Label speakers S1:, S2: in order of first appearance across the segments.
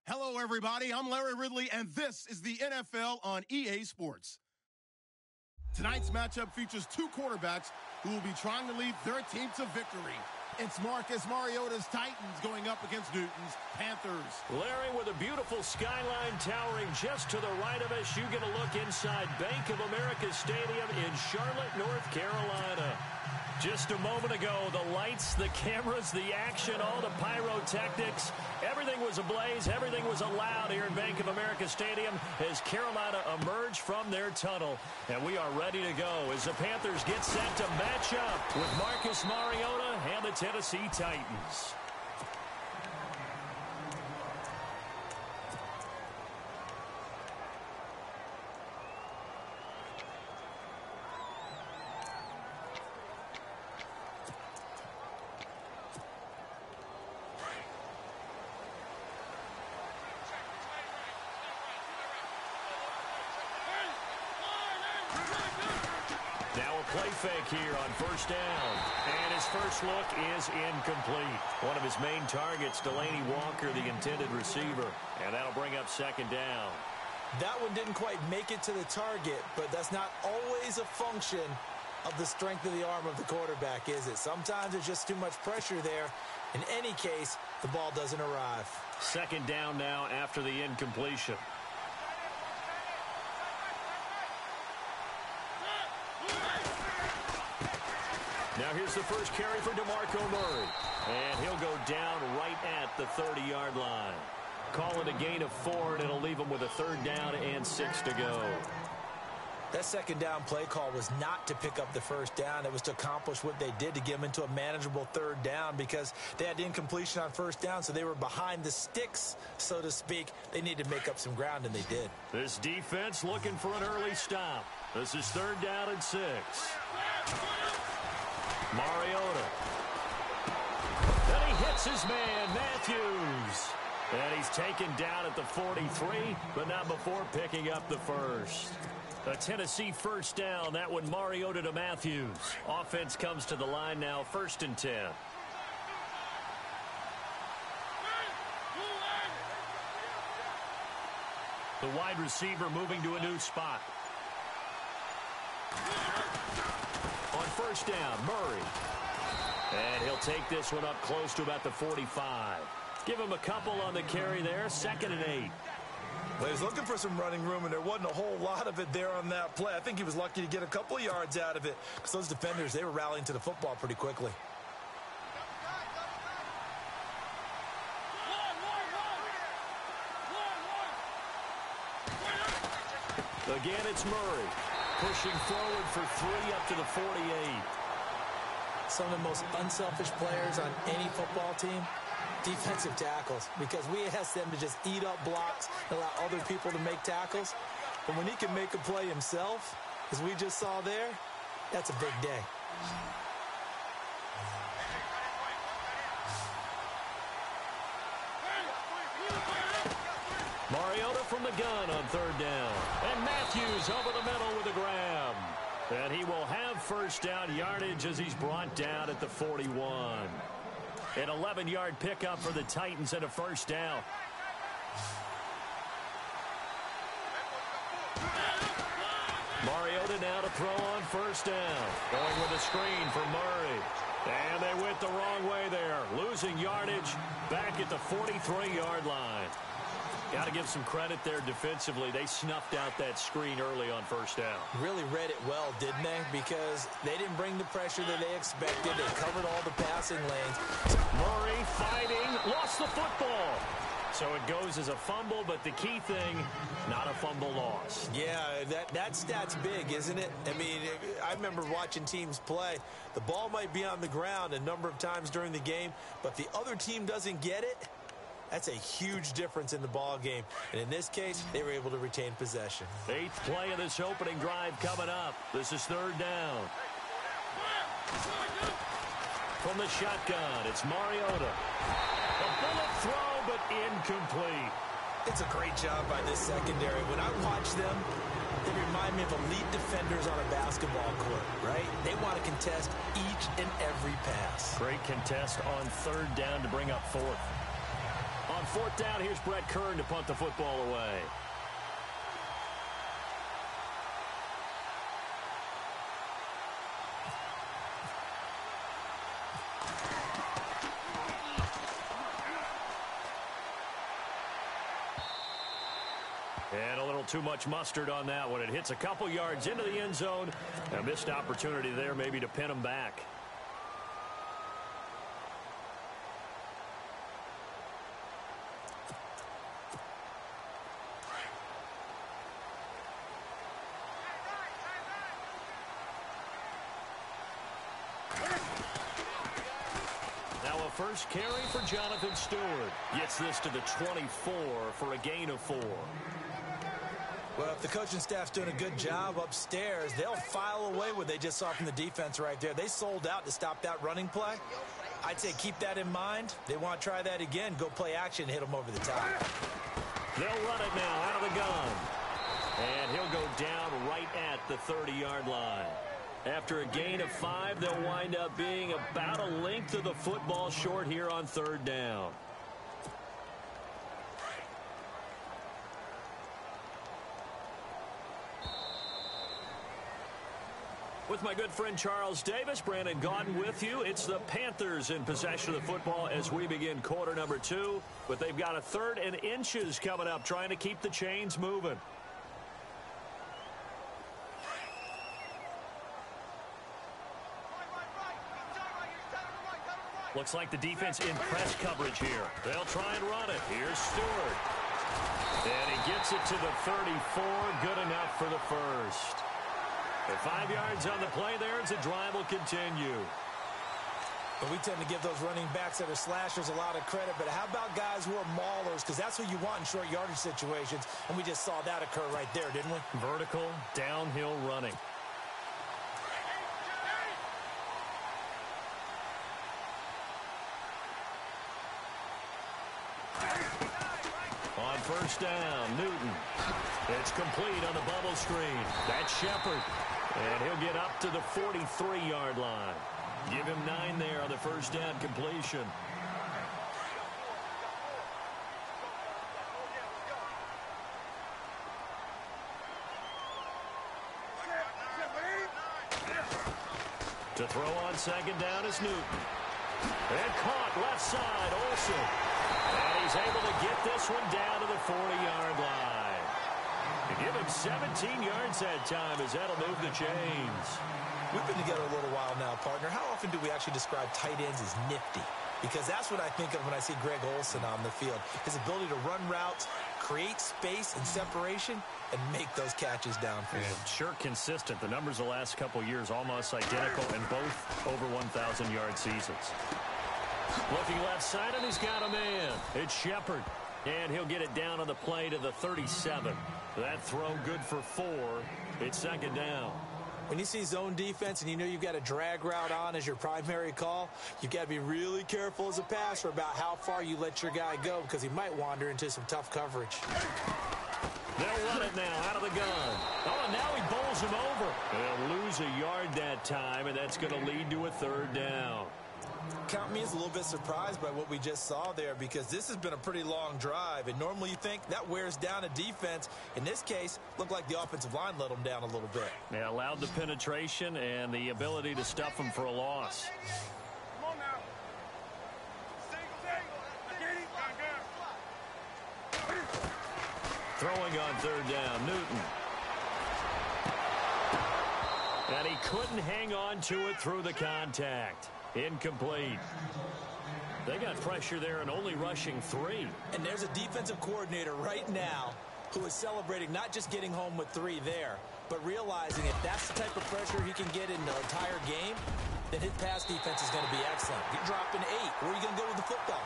S1: Hello, everybody. I'm Larry Ridley, and this is the NFL on EA Sports. Tonight's matchup features two quarterbacks who will be trying to lead their team to victory. It's Marcus Mariota's Titans going up against Newton's Panthers.
S2: Larry, with a beautiful skyline towering just to the right of us, you get a look inside Bank of America Stadium in Charlotte, North Carolina. Just a moment ago, the lights, the cameras, the action, all the pyrotechnics, everything was ablaze, everything was allowed here in Bank of America Stadium as Carolina emerged from their tunnel. And we are ready to go as the Panthers get set to match up with Marcus Mariota and the Tennessee Titans. Now a play fake here on first down. And his first look is incomplete. One of his main targets, Delaney Walker, the intended receiver. And that'll bring up second down.
S3: That one didn't quite make it to the target, but that's not always a function of the strength of the arm of the quarterback, is it? Sometimes there's just too much pressure there. In any case, the ball doesn't arrive.
S2: Second down now after the incompletion. Now here's the first carry for DeMarco Murray. And he'll go down right at the 30-yard line. Call it a gain of 4, and it'll leave him with a third down and 6 to go.
S3: That second down play call was not to pick up the first down. It was to accomplish what they did, to get them into a manageable third down, because they had incompletion on first down, so they were behind the sticks, so to speak. They needed to make up some ground, and they did.
S2: This defense looking for an early stop. This is third down and 6. Mariota. Then he hits his man, Matthews. And he's taken down at the 43, but not before picking up the first. A Tennessee first down. That one Mariota to Matthews. Offense comes to the line now, 1st and 10. The wide receiver moving to a new spot. On first down, Murray. And he'll take this one up close to about the 45. Give him a couple on the carry there, 2nd and 8.
S3: Well, he was looking for some running room, and there wasn't a whole lot of it there on that play. I think he was lucky to get a couple of yards out of it, because those defenders, they were rallying to the football pretty quickly.
S2: Again, it's Murray. Pushing forward for 3 up to the 48.
S3: Some of the most unselfish players on any football team, defensive tackles, because we ask them to just eat up blocks and allow other people to make tackles. But when he can make a play himself, as we just saw there, that's a big day.
S2: Mariota from the gun on third down. And Matthews over the middle with a grab. And he will have first down yardage as he's brought down at the 41. An 11-yard pickup for the Titans and a first down. Mariota now to throw on first down. Going with a screen for Murray. And they went the wrong way there. Losing yardage back at the 43-yard line. Got to give some credit there defensively. They snuffed out that screen early on first down.
S3: Really read it well, didn't they? Because they didn't bring the pressure that they expected. They covered all the passing lanes.
S2: Murray fighting, lost the football. So it goes as a fumble, but the key thing, not a fumble loss.
S3: Yeah, that stat's big, isn't it? I mean, I remember watching teams play. The ball might be on the ground a number of times during the game, but if the other team doesn't get it, that's a huge difference in the ball game. And in this case, they were able to retain possession. 8th play of this opening drive coming up. This is third down. From the shotgun, it's Mariota. A bullet throw, but incomplete. It's a great job by this secondary. When I watch them, they remind me of elite defenders on a basketball court, right? They want to contest each and every pass.
S2: Great contest on third down to bring up 4th. On fourth down, here's Brett Kern to punt the football away. And a little too much mustard on that one. It hits a couple yards into the end zone. A missed opportunity there maybe to pin him back. Now a first carry for Jonathan Stewart. Gets this to the 24 for a gain of 4.
S3: Well, if the coaching staff's doing a good job upstairs, they'll file away what they just saw from the defense right there. They sold out to stop that running play. I'd say keep that in mind. They want to try that again. Go play action, hit them over the top.
S2: They'll run it now out of the gun. And he'll go down right at the 30-yard line. After a gain of 5, they'll wind up being about a length of the football short here on third down. With my good friend Charles Davis, Brandon Gaudin with you. It's the Panthers in possession of the football as we begin quarter number 2. But they've got a 3rd and inches coming up, trying to keep the chains moving. Looks like the defense in press coverage here. They'll try and run it. Here's Stewart. And he gets it to the 34. Good enough for the first. The 5 yards on the play there as the drive will continue.
S3: But we tend to give those running backs that are slashers a lot of credit. But how about guys who are maulers? Because that's what you want in short yardage situations. And we just saw that occur right there, didn't we?
S2: Vertical, downhill running. On first down, Newton. It's complete on the bubble screen. That's Shepard. And he'll get up to the 43-yard line. Give him 9 there on the first down completion. To throw on second down is Newton. And caught left side, Olsen. And he's able to get this one down to the 40-yard line. Give him 17 yards that time as that'll move the chains.
S3: We've been together a little while now, partner. How often do we actually describe tight ends as nifty? Because that's what I think of when I see Greg Olsen on the field. His ability to run routes, create space and separation, and make those catches downfield.
S2: And sure consistent. The numbers the last couple years almost identical in both over 1,000-yard seasons. Looking left side, and he's got a man. It's Shepard. And he'll get it down on the play to the 37. That throw good for 4. It's second down.
S3: When you see zone defense and you know you've got a drag route on as your primary call, you've got to be really careful as a passer about how far you let your guy go because he might wander into some tough coverage.
S2: They'll run it now out of the gun. Oh, and now he bowls him over. They'll lose a yard that time, and that's going to lead to a third down.
S3: Count me as a little bit surprised by what we just saw there because this has been a pretty long drive, and normally you think that wears down a defense. In this case, looked like the offensive line let them down a little bit.
S2: They allowed the penetration and the ability to stuff them for a loss.
S4: Come on now.
S2: Throwing on third down, Newton. And he couldn't hang on to it through the contact. Incomplete. They got pressure there and only rushing 3.
S3: And there's a defensive coordinator right now who is celebrating not just getting home with 3 there, but realizing if that's the type of pressure he can get in the entire game, then his pass defense is going to be excellent. You're dropping 8. Where are you going to go with the football?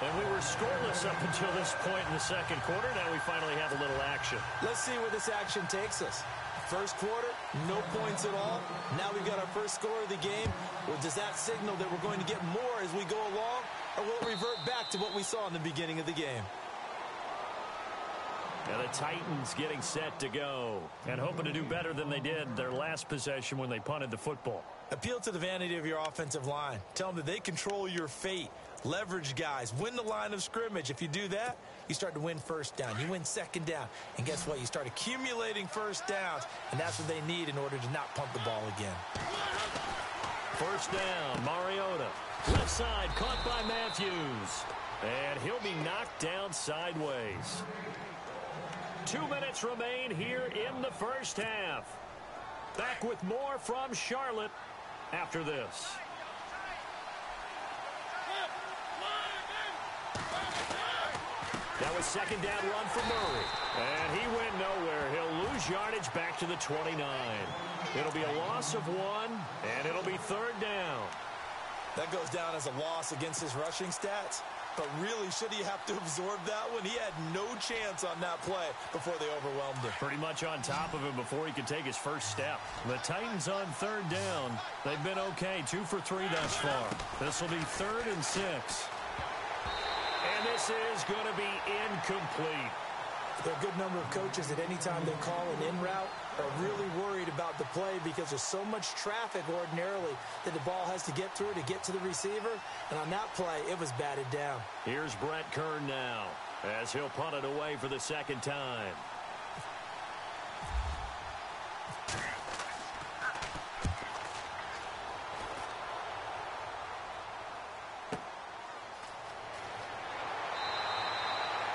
S2: And we were scoreless up until this point in the second quarter. Now we finally have a little action.
S3: Let's see where this action takes us. First quarter, no points at all. Now we've got our first score of the game. Well, does that signal that we're going to get more as we go along, or will it revert back to what we saw in the beginning of the game?
S2: And the Titans getting set to go and hoping to do better than they did their last possession when they punted the football.
S3: Appeal to the vanity of your offensive line. Tell them that they control your fate. leverage guys, win the line of scrimmage. If you do that, you start to win first down. You win second down. And guess what? You start accumulating first downs, and that's what they need in order to not punt the ball again.
S2: First down, Mariota. Left side, caught by Matthews. And he'll be knocked down sideways. 2 minutes remain here in the first half. Back with more from Charlotte after this. That was second down run for Murray. And he went nowhere. He'll lose yardage back to the 29. It'll be a loss of 1, and it'll be third down.
S3: That goes down as a loss against his rushing stats. But really, should he have to absorb that one? He had no chance on that play before they overwhelmed him.
S2: Pretty much on top of him before he could take his first step. The Titans on third down. They've been okay, 2 for 3 thus far. This will be 3rd and 6. And this is going to be incomplete.
S3: There are a good number of coaches that any time they call an in route are really worried about the play because there's so much traffic ordinarily that the ball has to get through to get to the receiver. And on that play, it was batted down.
S2: Here's Brett Kern now as he'll punt it away for the second time.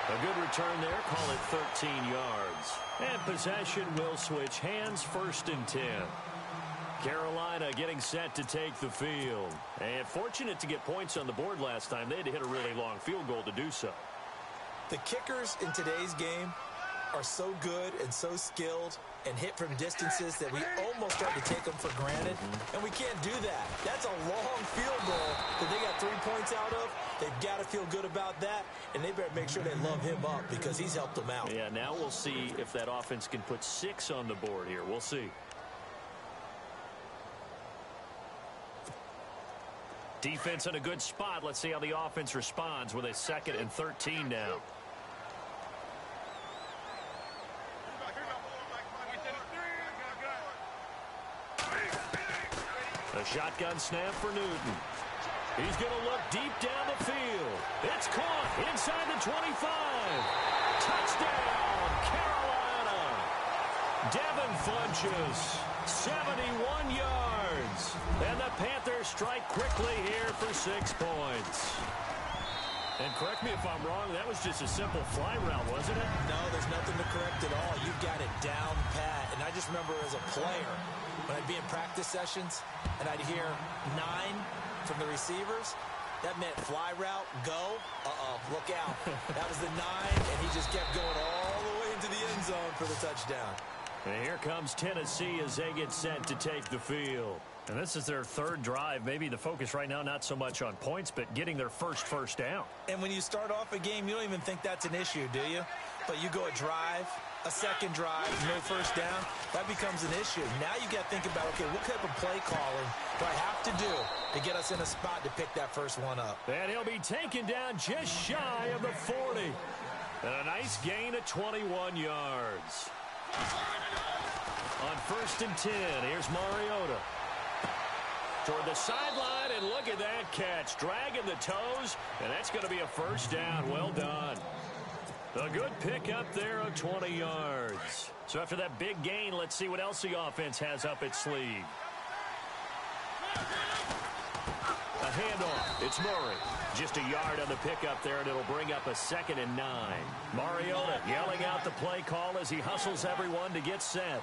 S2: A good return there, call it 13 yards. And possession will switch hands, 1st and 10. Carolina getting set to take the field. And fortunate to get points on the board last time. They had to hit a really long field goal to do so.
S3: The kickers in today's game are so good and so skilled and hit from distances that we almost start to take them for granted. And we can't do that. That's a long field goal that they got 3 points out of. They've got to feel good about that, and they better make sure they love him up because he's helped them out.
S2: Yeah, now we'll see if that offense can put 6 on the board here. We'll see. Defense in a good spot. Let's see how the offense responds with a 2nd and 13 now. A shotgun snap for Newton. He's going to look deep down the field. It's caught inside the 25. Touchdown, Carolina. Devin Funchess, 71 yards. And the Panthers strike quickly here for 6 points. And correct me if I'm wrong, that was just a simple fly route, wasn't it?
S3: No, there's nothing to correct at all. You've got it down pat. And I just remember as a player, when I'd be in practice sessions and I'd hear 9 from the receivers, that meant fly route, go, look out. That was the 9, and he just kept going all the way into the end zone for the touchdown.
S2: And here comes Tennessee as they get set to take the field. And this is their 3rd drive. Maybe the focus right now not so much on points, but getting their first down.
S3: And when you start off a game, you don't even think that's an issue, do you? But you go a drive, a second drive, no first down, that becomes an issue. Now you got to think about, okay, what type of play calling do I have to do to get us in a spot to pick that first one up?
S2: And he'll be taken down just shy of the 40. And a nice gain of 21 yards. On 1st and 10, here's Mariota. Toward the sideline, and look at that catch. Dragging the toes, and that's going to be a first down. Well done. A good pick up there of 20 yards. So after that big gain, let's see what else the offense has up its sleeve. A handoff. It's Murray. Just a yard on the pickup there, and it'll bring up a 2nd and 9. Mariota yelling out the play call as he hustles everyone to get set.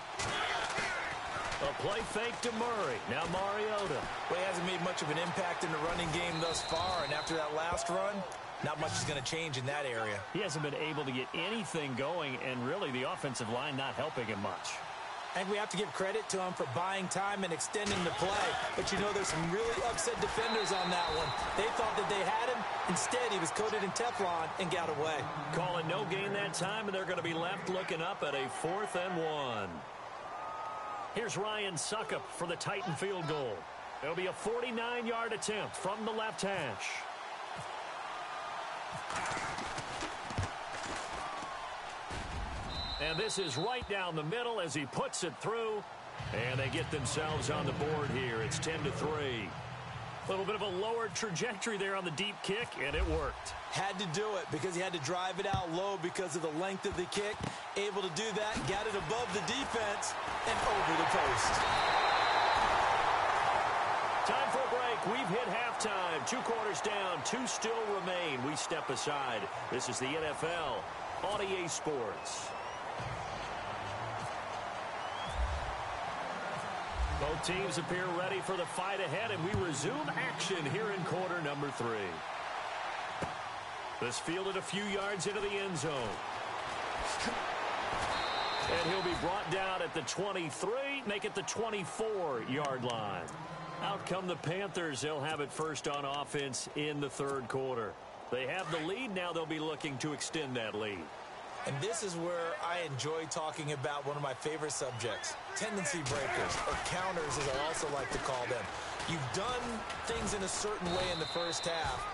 S2: A play fake to Murray. Now Mariota.
S3: Well, he hasn't made much of an impact in the running game thus far, and after that last run, not much is going to change in that area.
S2: He hasn't been able to get anything going, and really the offensive line not helping him much.
S3: I think we have to give credit to him for buying time and extending the play. But, you know, there's some really upset defenders on that one. They thought that they had him. Instead, he was coated in Teflon and got away.
S2: Calling no gain that time, and they're going to be left looking up at a 4th and 1. Here's Ryan Suckup for the Titan field goal. It'll be a 49-yard attempt from the left hash. And this is right down the middle as he puts it through. And they get themselves on the board here. It's 10-3. A little bit of a lower trajectory there on the deep kick, and it worked.
S3: Had to do it because he had to drive it out low because of the length of the kick. Able to do that, got it above the defense, and over the post.
S2: Time for a break. We've hit halftime. 2 quarters down, 2 still remain. We step aside. This is the NFL on EA Sports. Both teams appear ready for the fight ahead, and we resume action here in quarter number 3. This fielded a few yards into the end zone. And he'll be brought down at the 23, make it the 24-yard line. Out come the Panthers. They'll have it first on offense in the 3rd quarter. They have the lead. Now they'll be looking to extend that lead.
S3: And this is where I enjoy talking about one of my favorite subjects, tendency breakers, or counters as I also like to call them. You've done things in a certain way in the first half,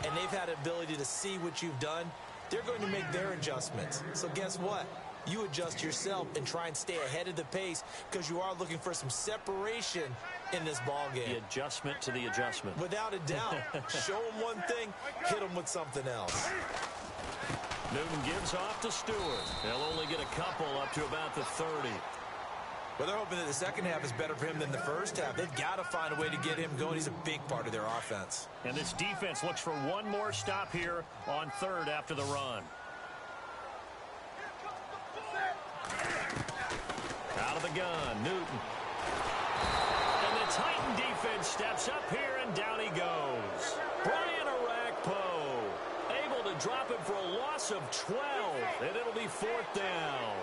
S3: and they've had the ability to see what you've done. They're going to make their adjustments. So guess what? You adjust yourself and try and stay ahead of the pace because you are looking for some separation in this ball game.
S2: The adjustment to the adjustment.
S3: Without a doubt. Show them one thing, hit them with something else.
S2: Newton gives off to Stewart. They'll only get a couple up to about the 30.
S3: Well, they're hoping that the second half is better for him than the first half. They've got to find a way to get him going. He's a big part of their offense.
S2: And this defense looks for one more stop here on 3rd after the run. Out of the gun, Newton. And the Titan defense steps up here, and down he goes. Brian Arakpo able to drop him for a loss of 12, and it'll be 4th down.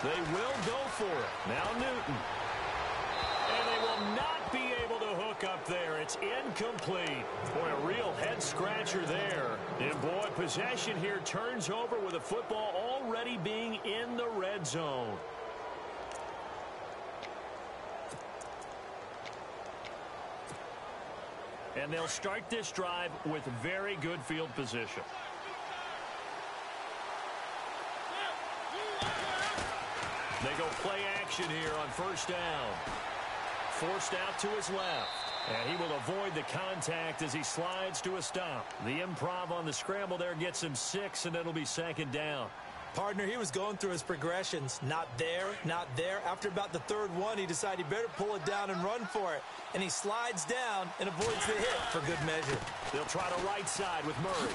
S2: They will go for it. Now Newton. And they will not be able to hook up there. It's incomplete. Boy, a real head-scratcher there. And, boy, possession here turns over with the football already being in the red zone. And they'll start this drive with very good field position. They go play action here on 1st down. Forced out to his left. And he will avoid the contact as he slides to a stop. The improv on the scramble there gets him 6, and it'll be 2nd down.
S3: Partner, he was going through his progressions. Not there, not there. After about the 3rd one, he decided he better pull it down and run for it. And he slides down and avoids the hit for good measure.
S2: They'll try to right side with Murray.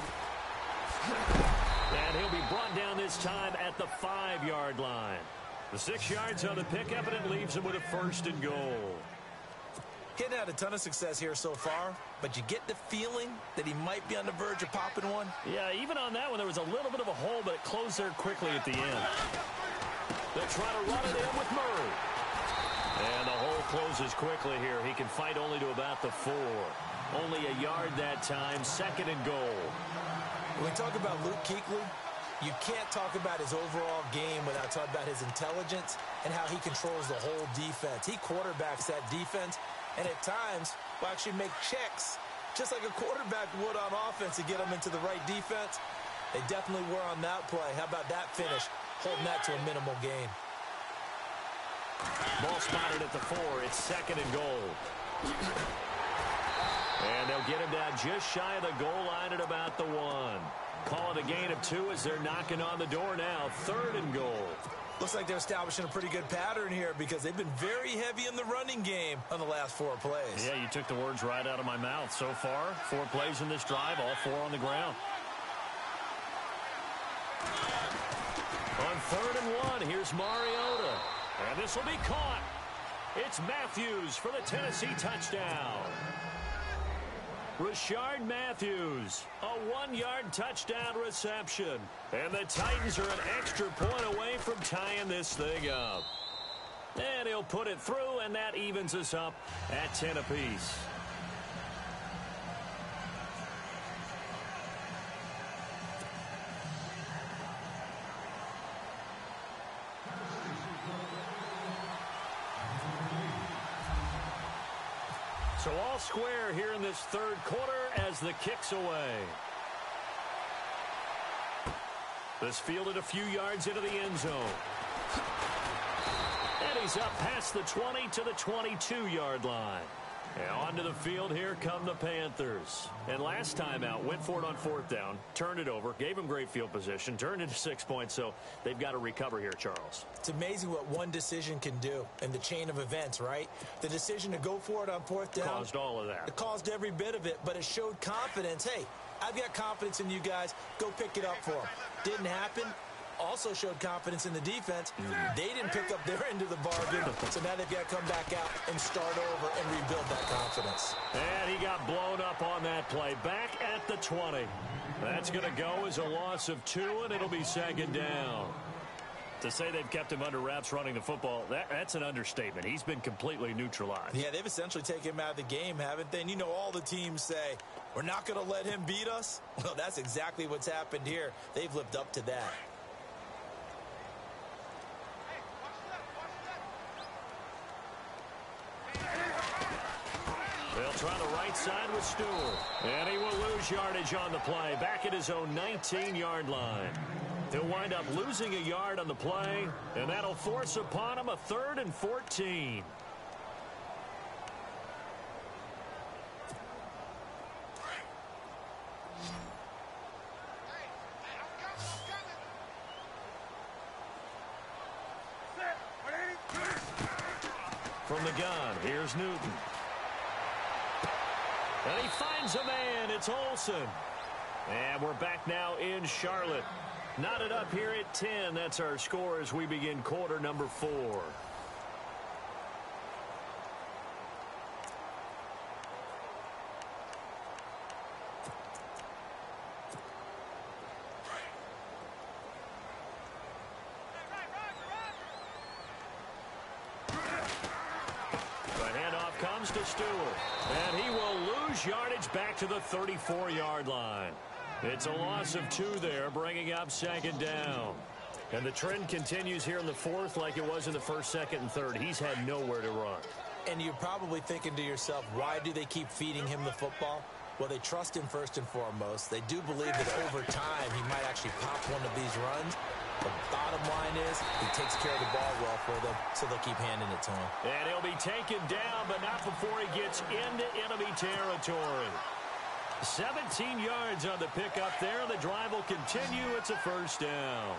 S2: And he'll be brought down this time at the 5-yard line. The 6 yards on the pickup, and it leaves him with a 1st and goal.
S3: He hadn't had a ton of success here so far, but you get the feeling that he might be on the verge of popping one.
S2: Yeah, even on that one, there was a little bit of a hole, but it closed there quickly at the end. They'll try to run it in with Murray. And the hole closes quickly here. He can fight only to about the 4. Only a yard that time, 2nd and goal.
S3: When we talk about Luke Kuechly, you can't talk about his overall game without talking about his intelligence and how he controls the whole defense. He quarterbacks that defense, and at times will actually make checks, just like a quarterback would on offense to get them into the right defense. They definitely were on that play. How about that finish? Holding that to a minimal gain.
S2: Ball spotted at the 4. It's 2nd and goal. And they'll get him down just shy of the goal line at about the 1. Call it a gain of 2 as they're knocking on the door now. 3rd and goal.
S3: Looks like they're establishing a pretty good pattern here because they've been very heavy in the running game on the last 4 plays.
S2: Yeah, you took the words right out of my mouth. So far, 4 plays in this drive, all 4 on the ground. On 3rd and 1, here's Mariota. And this will be caught. It's Matthews for the Tennessee touchdown. Rashard Matthews, a 1-yard touchdown reception. And the Titans are an extra point away from tying this thing up. And he'll put it through, and that evens us up at 10 apiece. So all square here in this 3rd quarter as the kick's away. This fielded a few yards into the end zone. And he's up past the 20 to the 22-yard line. And onto the field, here come the Panthers. And last time out, went for it on 4th down, turned it over, gave them great field position, turned it to 6 points, so they've got to recover here, Charles.
S3: It's amazing what one decision can do in the chain of events, right? The decision to go for it on 4th down.
S2: Caused all of that.
S3: It caused every bit of it, but it showed confidence. Hey, I've got confidence in you guys. Go pick it up for them. Didn't happen. Also showed confidence in the defense. They didn't pick up their end of the bargain, so now they've got to come back out and start over and rebuild that confidence.
S2: And he got blown up on that play. Back at the 20. That's going to go as a loss of 2, and it'll be 2nd down. To say they've kept him under wraps running the football, that's an understatement. He's been completely neutralized.
S3: Yeah, they've essentially taken him out of the game, haven't they? And you know all the teams say, we're not going to let him beat us. Well, that's exactly what's happened here. They've lived up to that.
S2: They'll try the right side with Stewart. And he will lose yardage on the play. Back at his own 19-yard line. He'll wind up losing a yard on the play, and that'll force upon him a 3rd and 14. From the gun, here's Newton. And he finds a man. It's Olsen. And we're back now in Charlotte. Knotted up here at 10. That's our score as we begin quarter number 4. Comes to Stewart, and he will lose yardage back to the 34-yard line. It's a loss of 2 there, bringing up 2nd down. And the trend continues here in the 4th like it was in the 1st, 2nd, and 3rd. He's had nowhere to run.
S3: And you're probably thinking to yourself, why do they keep feeding him the football? Well, they trust him first and foremost. They do believe that over time he might actually pop one of these runs. The bottom line is he takes care of the ball well for them, so they'll keep handing it to him.
S2: And he'll be taken down, but not before he gets into enemy territory. 17 yards on the pickup there. The drive will continue. It's a 1st down.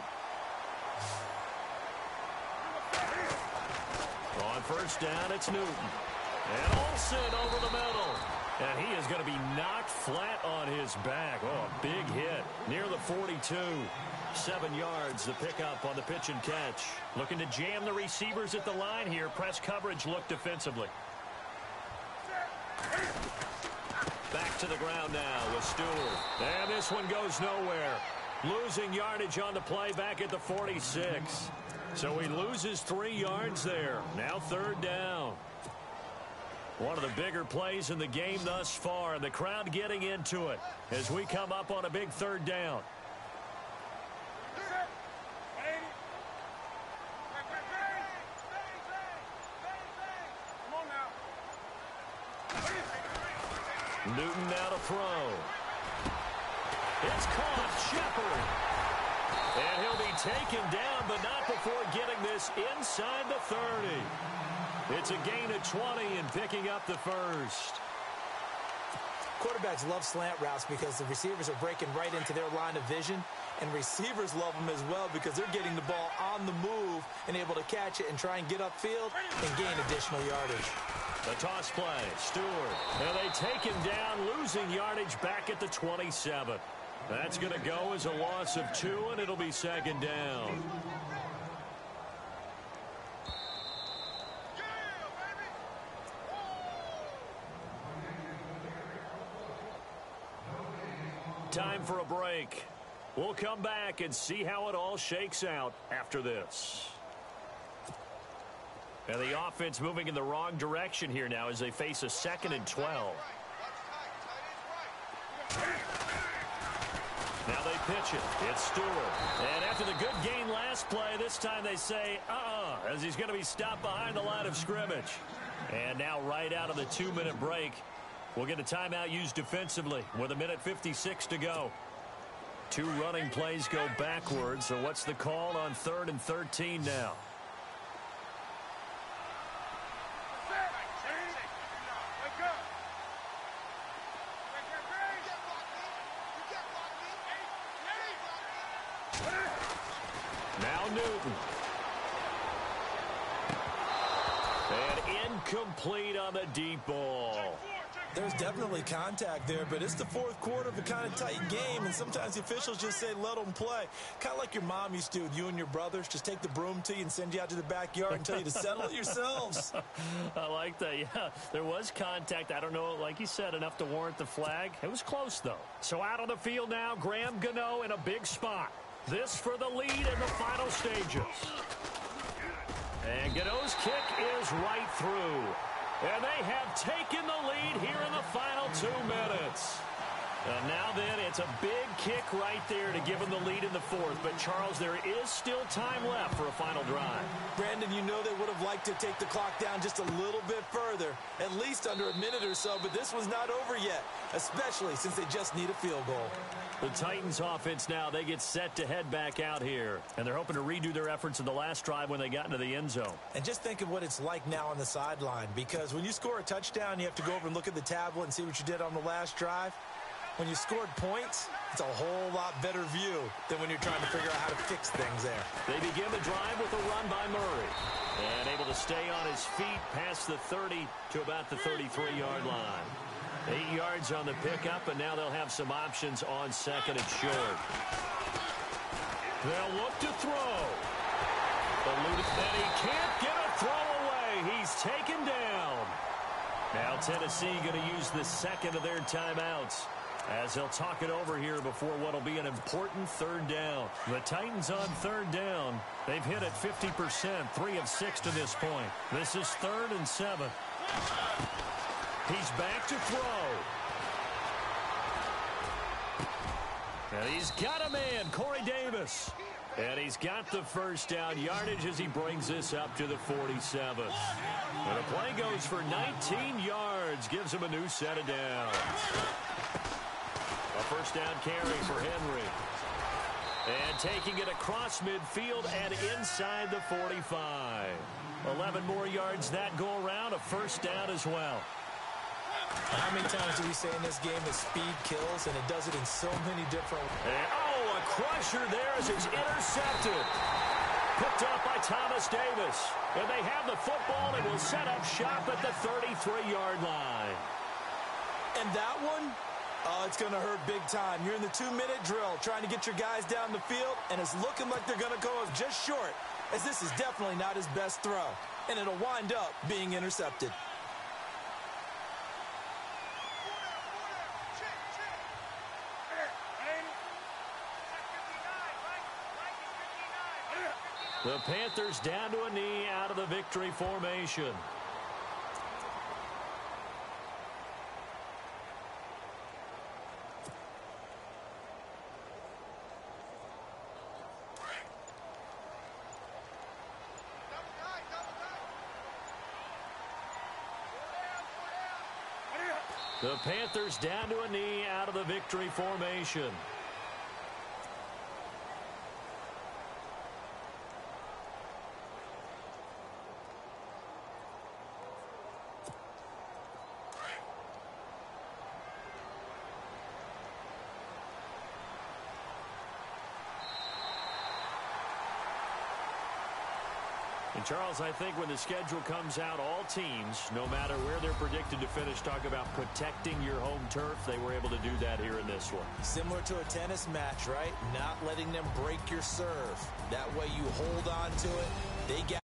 S2: On 1st down, it's Newton. And Olsen over the middle. And he is going to be knocked flat on his back. Oh, a big hit near the 42. 7 yards, the pickup on the pitch and catch. Looking to jam the receivers at the line here. Press coverage look defensively. Back to the ground now with Stewart. And this one goes nowhere. Losing yardage on the play back at the 46. So he loses 3 yards there. Now 3rd down. One of the bigger plays in the game thus far. The crowd getting into it as we come up on a big 3rd down. Newton now to throw. It's caught. Shepard. And he'll be taken down, but not before getting this inside the 30. It's a gain of 20 and picking up the 1st.
S3: Quarterbacks love slant routes because the receivers are breaking right into their line of vision, and receivers love them as well because they're getting the ball on the move and able to catch it and try and get upfield and gain additional yardage.
S2: The toss play, Stewart. And they take him down, losing yardage back at the 27. That's going to go as a loss of 2, and it'll be 2nd down. Time for a break. We'll come back and see how it all shakes out after this. And the offense moving in the wrong direction here now as they face a 2nd and 12. Now they pitch it. It's Stewart. And after the good gain last play, this time they say, as he's going to be stopped behind the line of scrimmage. And now right out of the 2-minute break, we'll get a timeout used defensively with 1:56 to go. 2 running plays go backwards. So what's the call on 3rd and 13 now? Newton. And incomplete on the deep ball.
S3: There's definitely contact there, but it's the fourth quarter of a kind of tight game, and sometimes the officials just say, let them play. Kind of like your mom used to with you and your brothers. Just take the broom to you and send you out to the backyard and tell you to settle it yourselves.
S2: I like that, yeah. There was contact. I don't know, like you said, enough to warrant the flag. It was close, though. So out on the field now, Graham Gano in a big spot. This for the lead in the final stages. And Gano's kick is right through. And they have taken the lead here in the final 2 minutes. And now then, it's a big kick right there to give them the lead in the fourth. But, Charles, there is still time left for a final drive.
S3: Brandon, you know they would have liked to take the clock down just a little bit further, at least under a minute or so, but this one's not over yet, especially since they just need a field goal.
S2: The Titans offense now, they get set to head back out here. And they're hoping to redo their efforts in the last drive when they got into the end zone.
S3: And just think of what it's like now on the sideline, because when you score a touchdown, you have to go over and look at the tablet and see what you did on the last drive. When you scored points, it's a whole lot better view than when you're trying to figure out how to fix things there.
S2: They begin the drive with a run by Murray. And able to stay on his feet past the 30 to about the 33-yard line. 8 yards on the pickup, and now they'll have some options on second and short. They'll look to throw. And he can't get a throw away. He's taken down. Now Tennessee going to use the second of their timeouts, as they'll talk it over here before what will be an important third down. The Titans on third down. They've hit it 50%, 3 of 6 to this point. This is 3rd and 7. He's back to throw. And he's got a man, Corey Davis. And he's got the first down yardage as he brings this up to the 47. And the play goes for 19 yards, gives him a new set of downs. A first down carry for Henry. And taking it across midfield and inside the 45. 11 more yards that go around, a first down as well.
S3: How many times do we say in this game that speed kills, and it does it in so many different ways?
S2: Oh, a crusher there as it's intercepted. Picked up by Thomas Davis. And they have the football and will set up shop at the 33-yard line.
S3: And that one, it's going to hurt big time. You're in the 2-minute drill trying to get your guys down the field, and it's looking like they're going to go just short, as this is definitely not his best throw. And it'll wind up being intercepted.
S2: The Panthers down to a knee out of the victory formation. The Panthers down to a knee out of the victory formation. And Charles, I think when the schedule comes out, all teams, no matter where they're predicted to finish, talk about protecting your home turf. They were able to do that here in this one.
S3: Similar to a tennis match, right? Not letting them break your serve. That way you hold on to it. They get